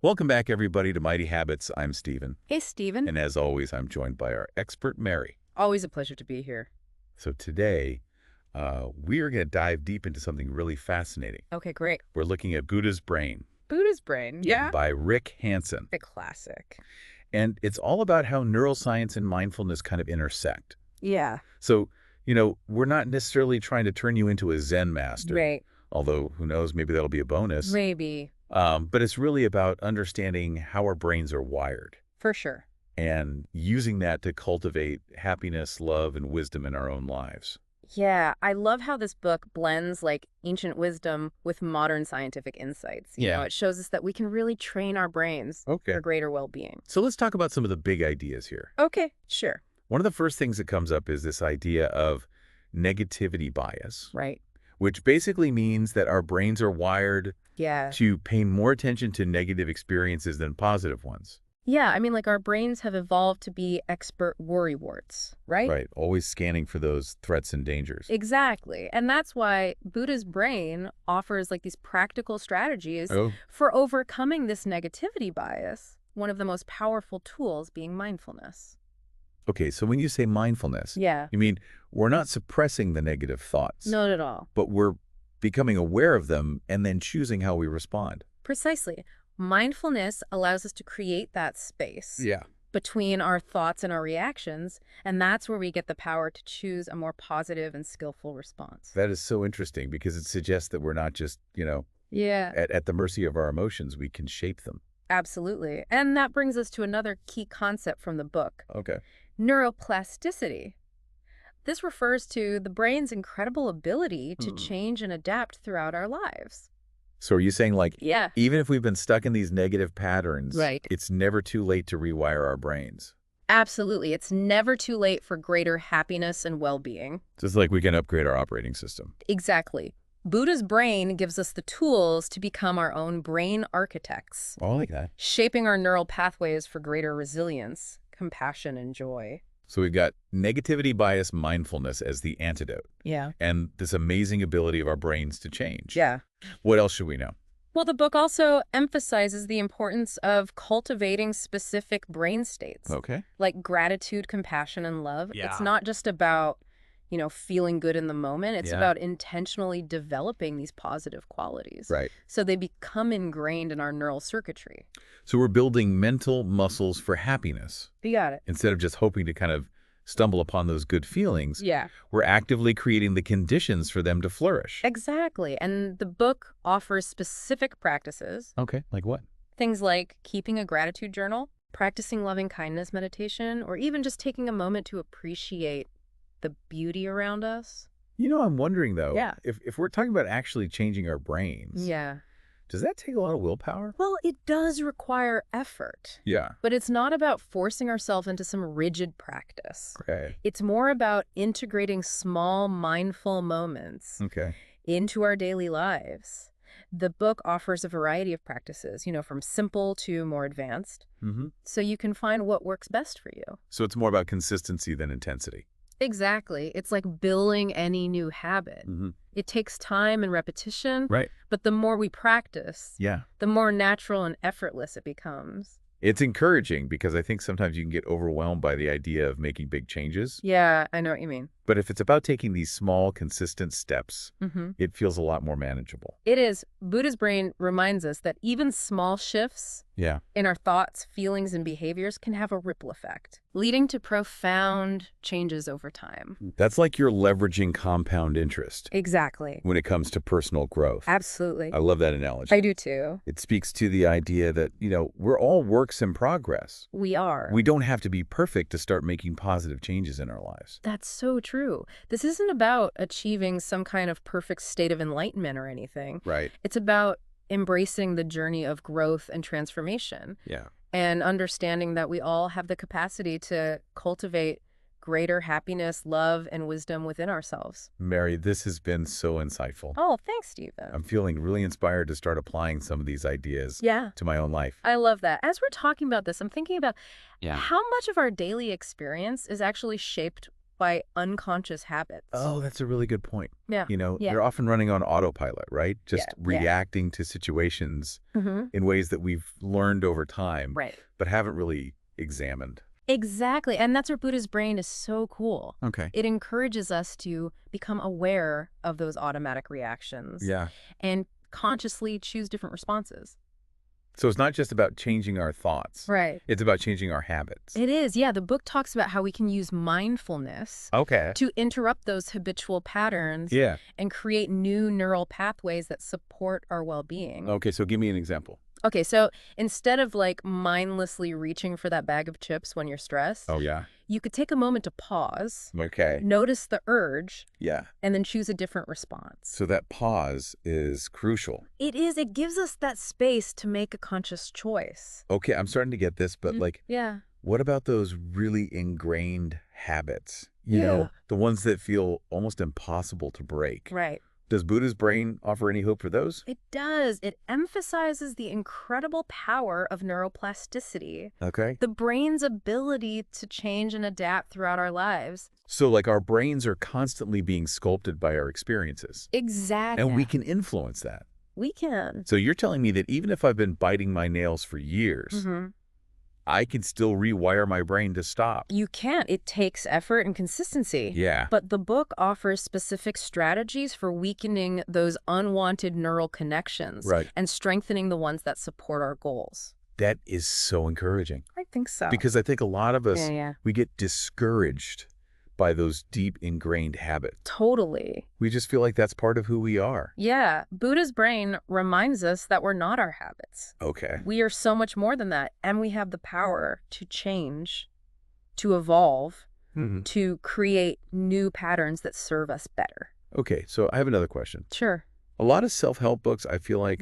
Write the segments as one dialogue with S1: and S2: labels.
S1: Welcome back, everybody, to Mighty Habits. I'm Stephen.
S2: Hey, Stephen.
S1: And as always, I'm joined by our expert, Mary.
S2: Always a pleasure to be here.
S1: So today, we are going to dive deep into something really fascinating.
S2: Okay, great.
S1: We're looking at Buddha's Brain.
S2: Buddha's Brain, yeah.
S1: By Rick Hanson.
S2: The classic.
S1: And it's all about how neuroscience and mindfulness kind of intersect.
S2: Yeah.
S1: So, we're not necessarily trying to turn you into a Zen master.
S2: Right.
S1: Although, who knows, maybe that'll be a bonus.
S2: Maybe.
S1: But it's really about understanding how our brains are wired.
S2: For sure.
S1: And using that to cultivate happiness, love, and wisdom in our own lives.
S2: Yeah, I love how this book blends ancient wisdom with modern scientific insights. It shows us that we can really train our brains for greater well-being.
S1: So let's talk about some of the big ideas here.
S2: Okay, sure.
S1: One of the first things that comes up is this idea of negativity bias.
S2: Right.
S1: Which basically means that our brains are wired to pay more attention to negative experiences than positive ones.
S2: Yeah, I mean, our brains have evolved to be expert worrywarts, right?
S1: Right, always scanning for those threats and dangers.
S2: Exactly. And that's why Buddha's Brain offers these practical strategies for overcoming this negativity bias, one of the most powerful tools being mindfulness.
S1: Okay, so when you say mindfulness,
S2: you
S1: mean we're not suppressing the negative thoughts.
S2: Not at all.
S1: But we're becoming aware of them and then choosing how we respond.
S2: Precisely. Mindfulness allows us to create that space between our thoughts and our reactions, and that's where we get the power to choose a more positive and skillful response.
S1: That is so interesting because it suggests that we're not just, at the mercy of our emotions. We can shape them.
S2: Absolutely. And that brings us to another key concept from the book.
S1: Okay.
S2: Neuroplasticity. This refers to the brain's incredible ability to change and adapt throughout our lives.
S1: So are you saying even if we've been stuck in these negative patterns, it's never too late to rewire our brains?
S2: Absolutely. It's never too late for greater happiness and well-being.
S1: Just like we can upgrade our operating system.
S2: Exactly. Buddha's Brain gives us the tools to become our own brain architects.
S1: Oh, I like that.
S2: Shaping our neural pathways for greater resilience, compassion, and joy.
S1: So we've got negativity bias mindfulness as the antidote.
S2: Yeah.
S1: And this amazing ability of our brains to change.
S2: Yeah.
S1: What else should we know?
S2: Well, the book also emphasizes the importance of cultivating specific brain states.
S1: Okay.
S2: Like gratitude, compassion, and love.
S1: Yeah.
S2: It's not just about, feeling good in the moment. It's about intentionally developing these positive qualities.
S1: Right.
S2: So they become ingrained in our neural circuitry.
S1: So we're building mental muscles for happiness.
S2: You got it.
S1: Instead of just hoping to kind of stumble upon those good feelings, we're actively creating the conditions for them to flourish.
S2: Exactly. And the book offers specific practices.
S1: Okay, like what?
S2: Things like keeping a gratitude journal, practicing loving kindness meditation, or even just taking a moment to appreciate the beauty around us.
S1: I'm wondering, though, if we're talking about actually changing our brains, does that take a lot of willpower?
S2: Well, it does require effort.
S1: Yeah.
S2: But it's not about forcing ourselves into some rigid practice.
S1: Okay.
S2: It's more about integrating small, mindful moments into our daily lives. The book offers a variety of practices, from simple to more advanced, so you can find what works best for you.
S1: So it's more about consistency than intensity.
S2: Exactly. It's like building any new habit. It takes time and repetition, but the more we practice, the more natural and effortless it becomes.
S1: It's encouraging because I think sometimes you can get overwhelmed by the idea of making big changes.
S2: Yeah, I know what you mean.
S1: But if it's about taking these small, consistent steps, it feels a lot more manageable.
S2: It is. Buddha's Brain reminds us that even small shifts in our thoughts, feelings, and behaviors can have a ripple effect, leading to profound changes over time.
S1: That's like you're leveraging compound interest.
S2: Exactly.
S1: When it comes to personal growth.
S2: Absolutely.
S1: I love that analogy.
S2: I do too.
S1: It speaks to the idea that, we're all works in progress.
S2: We are.
S1: We don't have to be perfect to start making positive changes in our lives.
S2: That's so true. This isn't about achieving some kind of perfect state of enlightenment or anything.
S1: Right.
S2: It's about embracing the journey of growth and transformation.
S1: Yeah.
S2: And understanding that we all have the capacity to cultivate greater happiness, love, and wisdom within ourselves.
S1: Mary, this has been so insightful.
S2: Oh, thanks, Stephen.
S1: I'm feeling really inspired to start applying some of these ideas to my own life.
S2: I love that. As we're talking about this, I'm thinking about how much of our daily experience is actually shaped by unconscious habits.
S1: Oh, that's a really good point.
S2: Yeah.
S1: They're often running on autopilot, right? Just
S2: Yeah.
S1: reacting to situations in ways that we've learned over time, but haven't really examined.
S2: Exactly. And that's where Buddha's brain is so cool.
S1: Okay.
S2: It encourages us to become aware of those automatic reactions.
S1: Yeah.
S2: And consciously choose different responses.
S1: So it's not just about changing our thoughts.
S2: Right.
S1: It's about changing our habits.
S2: It is. Yeah. The book talks about how we can use mindfulness to interrupt those habitual patterns and create new neural pathways that support our well-being.
S1: Okay. So give me an example.
S2: Okay, so instead of like mindlessly reaching for that bag of chips when you're stressed, you could take a moment to pause, notice the urge, and then choose a different response.
S1: So that pause is crucial.
S2: It is. It gives us that space to make a conscious choice.
S1: Okay, I'm starting to get this, but what about those really ingrained habits? The ones that feel almost impossible to break.
S2: Right.
S1: Does Buddha's brain offer any hope for those?
S2: It does. It emphasizes the incredible power of neuroplasticity.
S1: Okay.
S2: The brain's ability to change and adapt throughout our lives.
S1: So like our brains are constantly being sculpted by our experiences.
S2: Exactly.
S1: And we can influence that.
S2: We can.
S1: So you're telling me that even if I've been biting my nails for years, I can still rewire my brain to stop.
S2: You can't. It takes effort and consistency.
S1: Yeah.
S2: But the book offers specific strategies for weakening those unwanted neural connections and strengthening the ones that support our goals.
S1: That is so encouraging.
S2: I think so.
S1: Because I think a lot of us, we get discouraged by those deep ingrained habits.
S2: Totally.
S1: We just feel like that's part of who we are.
S2: Yeah. Buddha's brain reminds us that we're not our habits.
S1: Okay.
S2: We are so much more than that. And we have the power to change, to evolve, to create new patterns that serve us better.
S1: Okay. So I have another question.
S2: Sure.
S1: A lot of self-help books, I feel like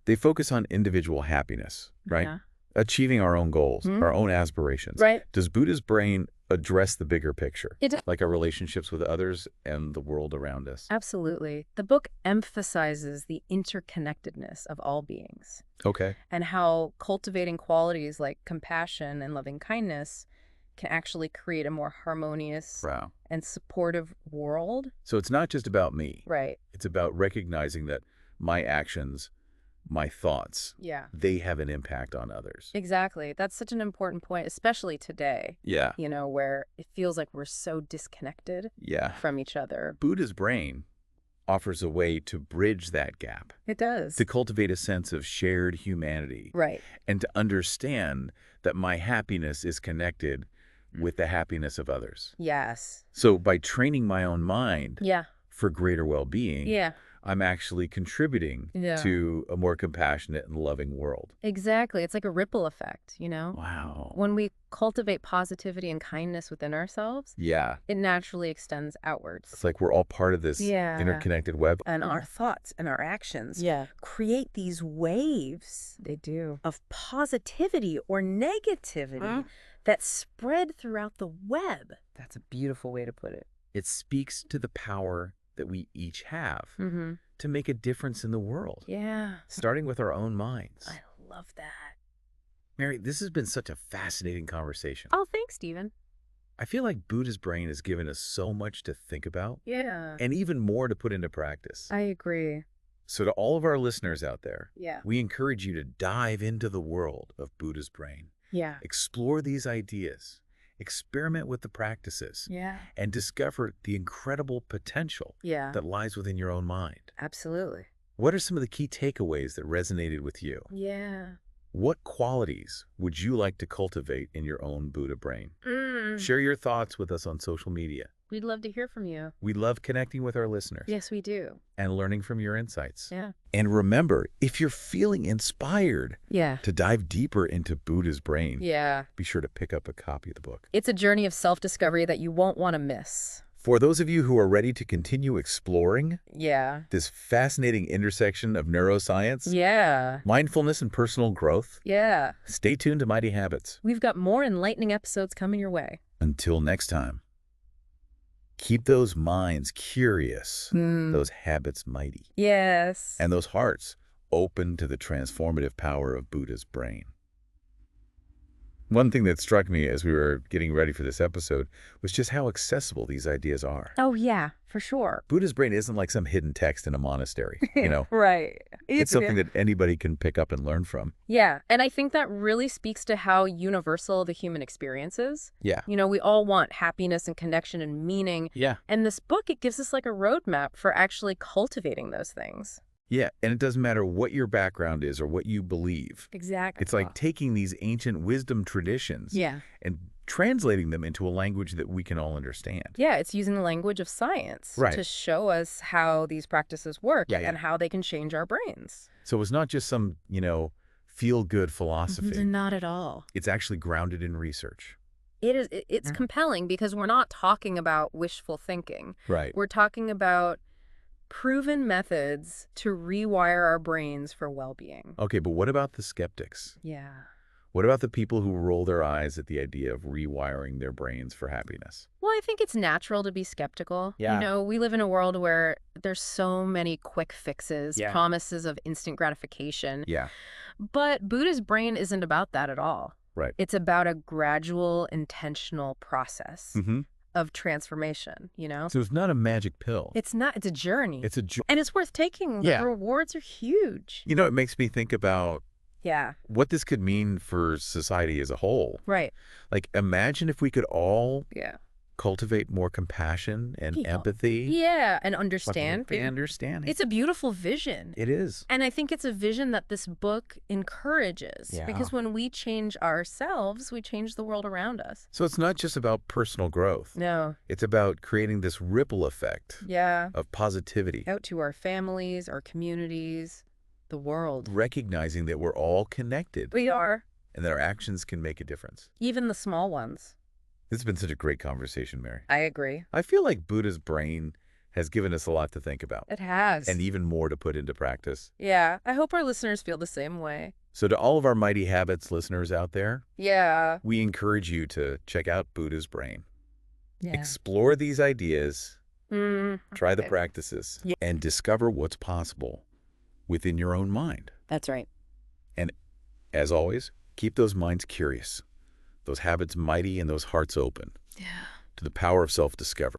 S1: they focus on individual happiness, right?
S2: Yeah.
S1: Achieving our own goals, our own aspirations.
S2: Right.
S1: Does Buddha's brain address the bigger picture,
S2: It does.
S1: like our relationships with others and the world around us?
S2: Absolutely. The book emphasizes the interconnectedness of all beings.
S1: Okay.
S2: And how cultivating qualities like compassion and loving kindness can actually create a more harmonious and supportive world.
S1: So it's not just about me.
S2: Right.
S1: It's about recognizing that my actions, my thoughts, they have an impact on others.
S2: Exactly. That's such an important point, especially today.
S1: Yeah.
S2: Where it feels like we're so disconnected from each other.
S1: Buddha's brain offers a way to bridge that gap.
S2: It does.
S1: To cultivate a sense of shared humanity.
S2: Right.
S1: And to understand that my happiness is connected with the happiness of others.
S2: Yes.
S1: So by training my own mind for greater well-being, I'm actually contributing to a more compassionate and loving world.
S2: Exactly. It's like a ripple effect,
S1: Wow.
S2: When we cultivate positivity and kindness within ourselves, it naturally extends outwards.
S1: It's like we're all part of this interconnected web.
S2: And our thoughts and our actions create these waves. They do. Of positivity or negativity that spread throughout the web. That's a beautiful way to put it.
S1: It speaks to the power that we each have to make a difference in the world.
S2: Yeah.
S1: Starting with our own minds.
S2: I love that.
S1: Mary, this has been such a fascinating conversation.
S2: Oh, thanks, Stephen.
S1: I feel like Buddha's brain has given us so much to think about.
S2: Yeah.
S1: And even more to put into practice.
S2: I agree.
S1: So to all of our listeners out there,
S2: Yeah.
S1: we encourage you to dive into the world of Buddha's brain.
S2: Yeah.
S1: Explore these ideas. Experiment with the practices.
S2: Yeah.
S1: And discover the incredible potential that lies within your own mind.
S2: Absolutely.
S1: What are some of the key takeaways that resonated with you?
S2: Yeah.
S1: What qualities would you like to cultivate in your own Buddha brain? Share your thoughts with us on social media.
S2: We'd love to hear from you.
S1: We love connecting with our listeners.
S2: Yes, we do.
S1: And learning from your insights.
S2: Yeah.
S1: And remember, if you're feeling inspired to dive deeper into Buddha's brain, be sure to pick up a copy of the book.
S2: It's a journey of self-discovery that you won't want to miss.
S1: For those of you who are ready to continue exploring this fascinating intersection of neuroscience, mindfulness, and personal growth, stay tuned to Mighty Habits.
S2: We've got more enlightening episodes coming your way.
S1: Until next time, keep those minds curious, those habits mighty, and those hearts open to the transformative power of Buddha's brain. One thing that struck me as we were getting ready for this episode was just how accessible these ideas are.
S2: Oh, yeah, for sure.
S1: Buddha's brain isn't like some hidden text in a monastery, you know?
S2: Right.
S1: It's something that anybody can pick up and learn from.
S2: Yeah, and I think that really speaks to how universal the human experience is.
S1: Yeah.
S2: You know, we all want happiness and connection and meaning.
S1: Yeah.
S2: And this book, it gives us like a roadmap for actually cultivating those things.
S1: Yeah, and it doesn't matter what your background is or what you believe.
S2: Exactly.
S1: It's like taking these ancient wisdom traditions and translating them into a language that we can all understand.
S2: Yeah, it's using the language of science to show us how these practices work and how they can change our brains.
S1: So it's not just some, feel-good philosophy.
S2: Not at all.
S1: It's actually grounded in research.
S2: It's compelling because we're not talking about wishful thinking.
S1: Right.
S2: We're talking about proven methods to rewire our brains for well-being.
S1: Okay, but what about the skeptics?
S2: Yeah.
S1: What about the people who roll their eyes at the idea of rewiring their brains for happiness?
S2: Well, I think it's natural to be skeptical.
S1: Yeah.
S2: You know, we live in a world where there's so many quick fixes, promises of instant gratification.
S1: Yeah.
S2: But Buddha's brain isn't about that at all.
S1: Right.
S2: It's about a gradual, intentional process. Of transformation, you know?
S1: So it's not a magic pill.
S2: It's not. It's a journey.
S1: It's a journey.
S2: And it's worth taking. The rewards are huge.
S1: You know, it makes me think about
S2: Yeah.
S1: what this could mean for society as a whole.
S2: Right.
S1: Like, imagine if we could all
S2: Yeah.
S1: cultivate more compassion and empathy.
S2: Yeah, and understand.
S1: Understanding.
S2: It's a beautiful vision.
S1: It is.
S2: And I think it's a vision that this book encourages.
S1: Yeah.
S2: Because when we change ourselves, we change the world around us.
S1: So it's not just about personal growth.
S2: No.
S1: It's about creating this ripple effect of positivity.
S2: Out to our families, our communities, the world.
S1: Recognizing that we're all connected.
S2: We are.
S1: And that our actions can make a difference.
S2: Even the small ones.
S1: This has been such a great conversation, Mary.
S2: I agree.
S1: I feel like Buddha's brain has given us a lot to think about.
S2: It has.
S1: And even more to put into practice.
S2: Yeah, I hope our listeners feel the same way.
S1: So to all of our Mighty Habits listeners out there, we encourage you to check out Buddha's brain.
S2: Yeah.
S1: Explore these ideas, try the practices, and discover what's possible within your own mind.
S2: That's right.
S1: And as always, keep those minds curious, those habits mighty, and those hearts open to the power of self-discovery.